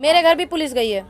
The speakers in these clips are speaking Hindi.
मेरे घर भी पुलिस गई है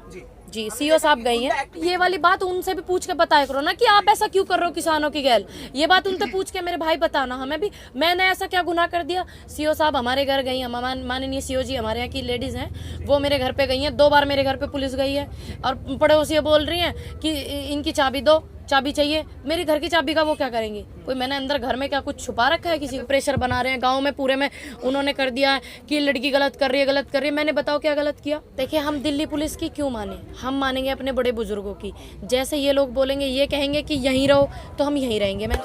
जी, सीओ साहब गई हैं। ये वाली बात उनसे भी पूछ के बताया करो ना कि आप ऐसा क्यों कर रहे हो किसानों की गैल। ये बात उनसे पूछ के मेरे भाई बताना, हमें भी मैंने ऐसा क्या गुनाह कर दिया। सीओ साहब हमारे घर गई हैं, माननीय सीओ जी हमारे यहाँ की लेडीज हैं, वो मेरे घर पे गई हैं। 2 बार मेरे घर पे पुलिस गई है और पड़ोसी बोल रही हैं कि इनकी चाबी दो, चाबी चाहिए। मेरी घर की चाबी का वो क्या करेंगे? कोई मैंने अंदर घर में क्या कुछ छुपा रखा है? किसी को प्रेशर बना रहे हैं गांव में पूरे में। उन्होंने कर दिया है कि लड़की गलत कर रही है, गलत कर रही है। मैंने बताओ क्या गलत किया? देखिए, हम दिल्ली पुलिस की क्यों माने? हम मानेंगे अपने बड़े बुजुर्गों की। जैसे ये लोग बोलेंगे, ये कहेंगे कि यहीं रहो, तो हम यहीं रहेंगे। मैं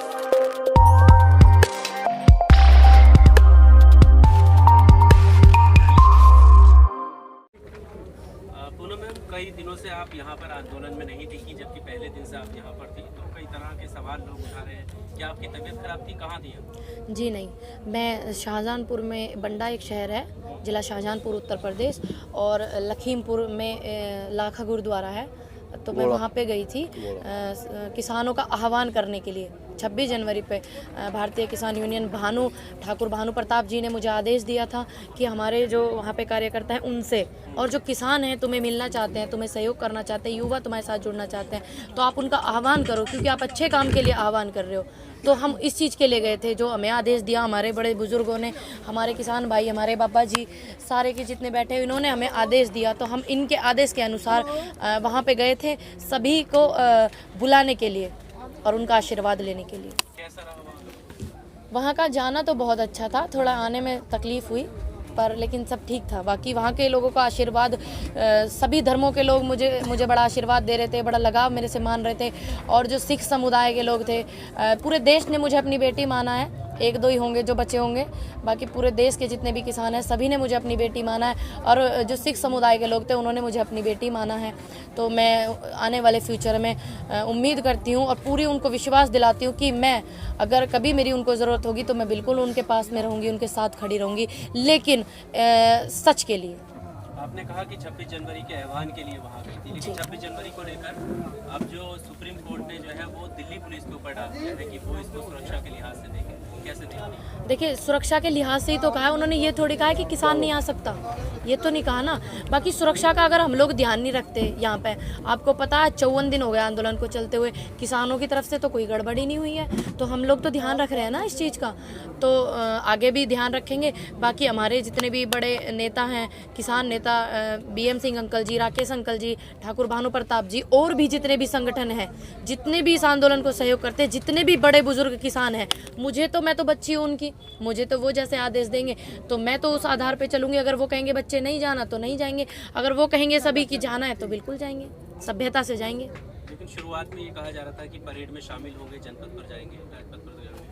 पूनम मैम, कई दिनों से आप यहाँ पर आंदोलन में नहीं दिखी, जबकि पहले दिन से आप यहाँ पर थी, तो कई तरह के सवाल लोग उठा रहे हैं। क्या आपकी तबीयत खराब थी? कहाँ थी आप? जी नहीं, मैं शाहजहानपुर में, बंडा एक शहर है, जिला शाहजहानपुर उत्तर प्रदेश, और लखीमपुर में लाखा गुरुद्वारा है, तो मैं वहाँ पे गई थी किसानों का आह्वान करने के लिए। 26 जनवरी पे भारतीय किसान यूनियन ठाकुर भानु प्रताप जी ने मुझे आदेश दिया था कि हमारे जो वहाँ पे कार्यकर्ता हैं उनसे, और जो किसान हैं तुम्हें मिलना चाहते हैं, तुम्हें सहयोग करना चाहते हैं, युवा तुम्हारे साथ जुड़ना चाहते हैं, तो आप उनका आह्वान करो, क्योंकि आप अच्छे काम के लिए आह्वान कर रहे हो। तो हम इस चीज़ के लिए गए थे, जो हमें आदेश दिया हमारे बड़े बुजुर्गों ने, हमारे किसान भाई, हमारे बाबा जी, सारे के जितने बैठे हुए, इन्होंने हमें आदेश दिया, तो हम इनके आदेश के अनुसार वहाँ पे गए थे, सभी को बुलाने के लिए और उनका आशीर्वाद लेने के लिए। कैसा रहा वहाँ का जाना तो बहुत अच्छा था, थोड़ा आने में तकलीफ हुई, पर लेकिन सब ठीक था। बाकी वहाँ के लोगों का आशीर्वाद, सभी धर्मों के लोग मुझे बड़ा आशीर्वाद दे रहे थे, बड़ा लगाव मेरे से मान रहे थे। और जो सिख समुदाय के लोग थे, पूरे देश ने मुझे अपनी बेटी माना है। 1-2 ही होंगे जो बचे होंगे, बाकी पूरे देश के जितने भी किसान हैं सभी ने मुझे अपनी बेटी माना है। और जो सिख समुदाय के लोग थे उन्होंने मुझे अपनी बेटी माना है। तो मैं आने वाले फ्यूचर में उम्मीद करती हूँ और पूरी उनको विश्वास दिलाती हूँ कि मैं, अगर कभी मेरी उनको ज़रूरत होगी तो मैं बिल्कुल उनके पास में रहूँगी, उनके साथ खड़ी रहूँगी, लेकिन सच के लिए। आपने कहा कि 26 जनवरी के आह्वान के लिए वहाँ गई थी, लेकिन 26 जनवरी को लेकर अब जो सुप्रीम कोर्ट ने जो है वो दिल्ली पुलिस के ऊपर डाल दिया है कि वो इसको सुरक्षा के लिहाज से देखें। कैसे देखें? देखिए, सुरक्षा के लिहाज से ही तो कहा है उन्होंने, ये थोड़ी कहा है कि किसान नहीं आ सकता, ये तो नहीं कहा ना। बाकी सुरक्षा का अगर हम लोग ध्यान नहीं रखते यहाँ पे, आपको पता है 54 दिन हो गए आंदोलन को चलते हुए, किसानों की तरफ से तो कोई गड़बड़ी नहीं हुई है, तो हम लोग तो ध्यान रख रहे हैं ना इस चीज़ का, तो आगे भी ध्यान रखेंगे। बाकी हमारे जितने भी बड़े नेता हैं, किसान नेता, BM सिंह अंकल जी, राकेश अंकल जी, ठाकुर भानु प्रताप जी, और भी जितने भी संगठन हैं, जितने भी इस आंदोलन को सहयोग करते हैं, जितने भी बड़े बुजुर्ग किसान हैं, मैं तो बच्ची हूँ उनकी, मुझे तो वो जैसे आदेश देंगे तो मैं तो उस आधार पे चलूंगी। अगर वो कहेंगे बच्चे नहीं जाना तो नहीं जाएंगे, अगर वो कहेंगे सभी की जाना है तो बिल्कुल जाएंगे, सभ्यता से जाएंगे। लेकिन शुरुआत में ये कहा जा रहा था कि परेड में शामिल होंगे, जनपद पर जाएंगे, राजपथ पर जाएंगे।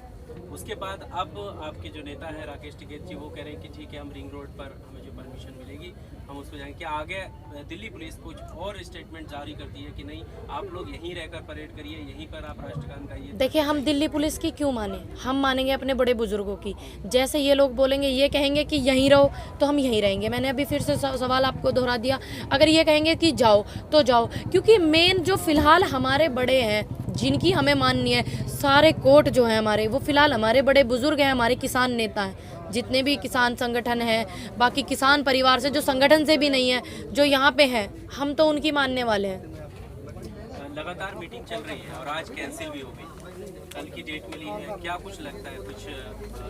उसके बाद अब आपके जो नेता है राकेश टिकैत जी, वो कह रहे हैं कि ठीक है, हम रिंग रोड पर हमें जो परमिशन मिलेगी हम उसको जाएंगे। क्या आगे दिल्ली पुलिस कुछ और स्टेटमेंट जारी करती है कि नहीं, आप लोग यहीं रहकर परेड करिए, यहीं पर आप राष्ट्रगान गाइए? देखिए, हम दिल्ली पुलिस की क्यों माने? हम मानेंगे अपने बड़े बुजुर्गों की। जैसे ये लोग बोलेंगे, ये कहेंगे कि यहीं रहो, तो हम यहीं रहेंगे। मैंने अभी फिर से सवाल आपको दोहरा दिया, अगर ये कहेंगे कि जाओ तो जाओ, क्योंकि मेन जो फिलहाल हमारे बड़े हैं, जिनकी हमें माननी है, सारे कोर्ट जो है हमारे, वो फिलहाल हमारे बड़े बुजुर्ग हैं, हमारे किसान नेता हैं, जितने भी किसान संगठन हैं, बाकी किसान परिवार से, जो संगठन से भी नहीं है, जो यहाँ पे हैं, हम तो उनकी मानने वाले हैं। लगातार मीटिंग चल रही है और आज कैंसिल भी हो गई, कल की डेट मिली है, क्या कुछ लगता है, कुछ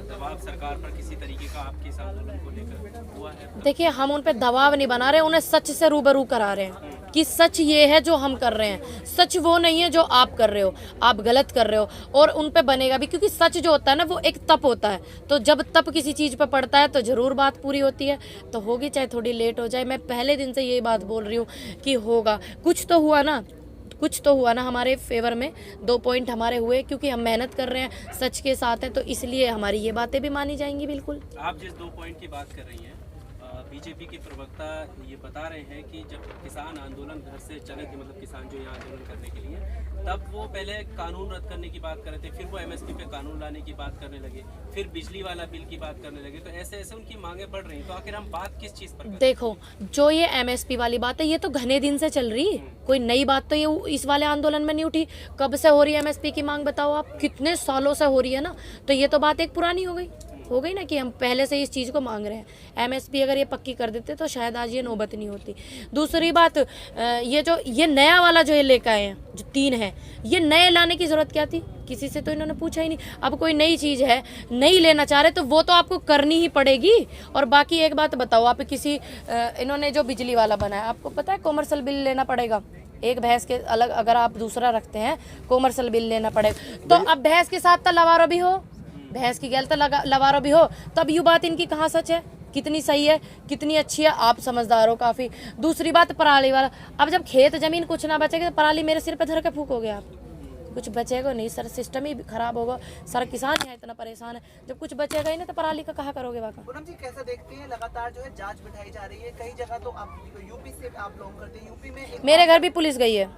दबाव सरकार पर किसी तरीके का आपके इस आंदोलन को लेकर हुआ है? देखिए, हम उन पर दबाव नहीं बना रहे, उन्हें सच से रूबरू करा रहे हैं कि सच ये है जो हम कर रहे हैं, सच वो नहीं है जो आप कर रहे हो, आप गलत कर रहे हो, और उन पे बनेगा भी, क्योंकि सच जो होता है ना वो एक तप होता है, तो जब तप किसी चीज़ पे पड़ता है तो ज़रूर बात पूरी होती है, तो होगी, चाहे थोड़ी लेट हो जाए। मैं पहले दिन से यही बात बोल रही हूँ कि होगा, कुछ तो हुआ ना, कुछ तो हुआ ना हमारे फेवर में। 2 पॉइंट हमारे हुए, क्योंकि हम मेहनत कर रहे हैं, सच के साथ हैं, तो इसलिए हमारी ये बातें भी मानी जाएंगी। बिल्कुल। आप जिस 2 पॉइंट की बात कर रही हैं, बीजेपी के प्रवक्ता ये बता रहे हैं कि जब किसान आंदोलन घर से चले थे, मतलब किसान जो यहाँ आंदोलन करने के लिए, तब वो पहले कानून रद्द करने की बात कर रहे थे, फिर वो MSP पे कानून लाने की बात करने लगे, फिर बिजली वाला बिल की बात करने लगे, तो ऐसे ऐसे उनकी मांगे बढ़ रही हैं। तो आखिर हम बात किस चीज़ पर करें? देखो, जो ये MSP वाली बात है, ये तो घने दिन से चल रही है, कोई नई बात तो ये इस वाले आंदोलन में नहीं उठी। कब से हो रही है MSP की मांग, बताओ आप? कितने सालों से हो रही है ना, तो ये तो बात एक पुरानी हो गई। हो गई ना कि हम पहले से इस चीज़ को मांग रहे हैं। एमएसपी अगर ये पक्की कर देते तो शायद आज ये नौबत नहीं होती। दूसरी बात, ये नया वाला जो ये लेकर आए हैं, जो 3 है, ये नए लाने की ज़रूरत क्या थी? किसी से तो इन्होंने पूछा ही नहीं। अब कोई नई चीज़ है, नहीं लेना चाह रहे तो वो तो आपको करनी ही पड़ेगी। और बाकी एक बात बताओ, आप इन्होंने जो बिजली वाला बनाया, आपको पता है कॉमर्शियल बिल लेना पड़ेगा। एक भैंस के अलग अगर आप दूसरा रखते हैं, कॉमर्शियल बिल लेना पड़ेगा। तो अब भैंस के साथ तो लवारो भी हो, भैंस की गैल तो लवारो भी हो, तब ये बात इनकी कहाँ सच है, कितनी सही है, कितनी अच्छी है, आप समझदार हो काफ़ी। दूसरी बात, पराली वाला, अब जब खेत जमीन कुछ ना बचेगा तो पराली मेरे सिर पे धर के फूकोगे आप? कुछ बचेगा नहीं सर, सिस्टम ही खराब होगा। सारा किसान यहाँ इतना परेशान है, जब कुछ बचेगा ही नहीं तो पराली का कहा करोगे वाका? पूनम जी कैसा देखते हैं, लगातार जो है जांच बिठाई जा रही है, कई जगह तो आप यूपी से आप लोग करते हैं, यूपी में मेरे घर भी पुलिस गई है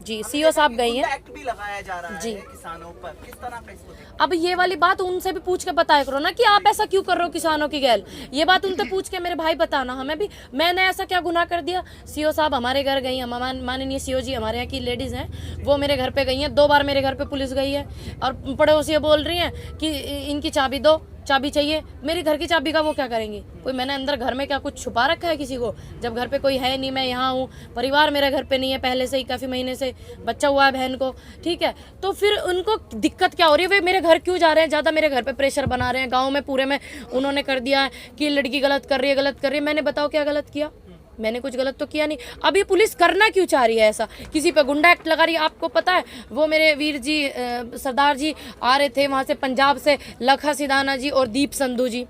जी, सीओ साहब गई हैं। एक्ट भी लगाया जा रहा जी। है किसानों पर, किस तरह का इसको देखते अब ये वाली बात उनसे भी पूछ के बताया करो ना कि आप ऐसा क्यों कर रहे हो किसानों की गैल। ये बात उनसे पूछ के मेरे भाई बताना, हमें भी, मैंने ऐसा क्या गुनाह कर दिया? सीओ साहब हमारे घर गई, माननीय सीओ जी हमारे यहाँ की लेडीज हैं, वो मेरे घर पे गई हैं। 2 बार मेरे घर पे पुलिस गई है और पड़ोसी बोल रही हैं कि इनकी चाबी दो, चाबी चाहिए। मेरी घर की चाबी का वो क्या करेंगे? कोई मैंने अंदर घर में क्या कुछ छुपा रखा है किसी को? जब घर पे कोई है नहीं, मैं यहाँ हूँ, परिवार मेरे घर पे नहीं है पहले से ही, काफ़ी महीने से बच्चा हुआ है बहन को, ठीक है, तो फिर उनको दिक्कत क्या हो रही है? वे मेरे घर क्यों जा रहे हैं? ज़्यादा मेरे घर पे प्रेशर बना रहे हैं। गाँव में पूरे में उन्होंने कर दिया है कि लड़की गलत कर रही है, गलत कर रही है। मैंने बताओ क्या गलत किया? मैंने कुछ गलत तो किया नहीं। अब ये पुलिस करना क्यों चाह रही है ऐसा? किसी पे गुंडा एक्ट लगा रही है। आपको पता है वो मेरे वीर जी सरदार जी आ रहे थे वहाँ से पंजाब से, लखा सिदाना जी और दीप संधू जी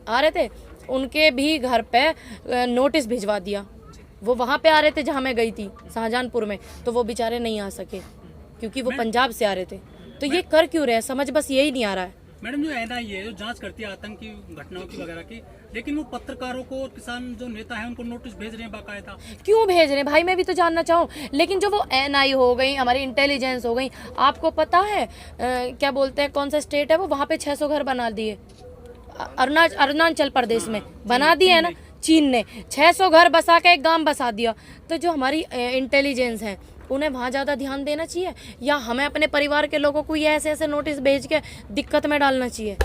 आ रहे थे, उनके भी घर पे नोटिस भिजवा दिया। वो वहाँ पे आ रहे थे जहाँ मैं गई थी शाहजहानपुर में, तो वो बेचारे नहीं आ सके क्योंकि वो पंजाब से आ रहे थे। तो ये कर क्यों रहे हैं, समझ बस यही नहीं आ रहा है। मैडम, जो एनआईए है जो जांच करती है आतंकी घटनाओं की वगैरह की, लेकिन वो पत्रकारों को और किसान जो नेता है उनको नोटिस भेज रहे हैं बाकायदा। क्यों भेज रहे हैं भाई, मैं भी तो जानना चाहूँ। लेकिन जो वो एनआई हो गई, हमारी इंटेलिजेंस हो गई, आपको पता है क्या बोलते हैं, कौन सा स्टेट है वो, वहाँ पे 600 घर बना दिए। अरुणाचल प्रदेश में बना दिए है ना, चीन ने 600 घर बसा के एक गांव बसा दिया। तो जो हमारी इंटेलिजेंस है उन्हें वहाँ ज़्यादा ध्यान देना चाहिए, या हमें अपने परिवार के लोगों को ये ऐसे ऐसे नोटिस भेज के दिक्कत में डालना चाहिए?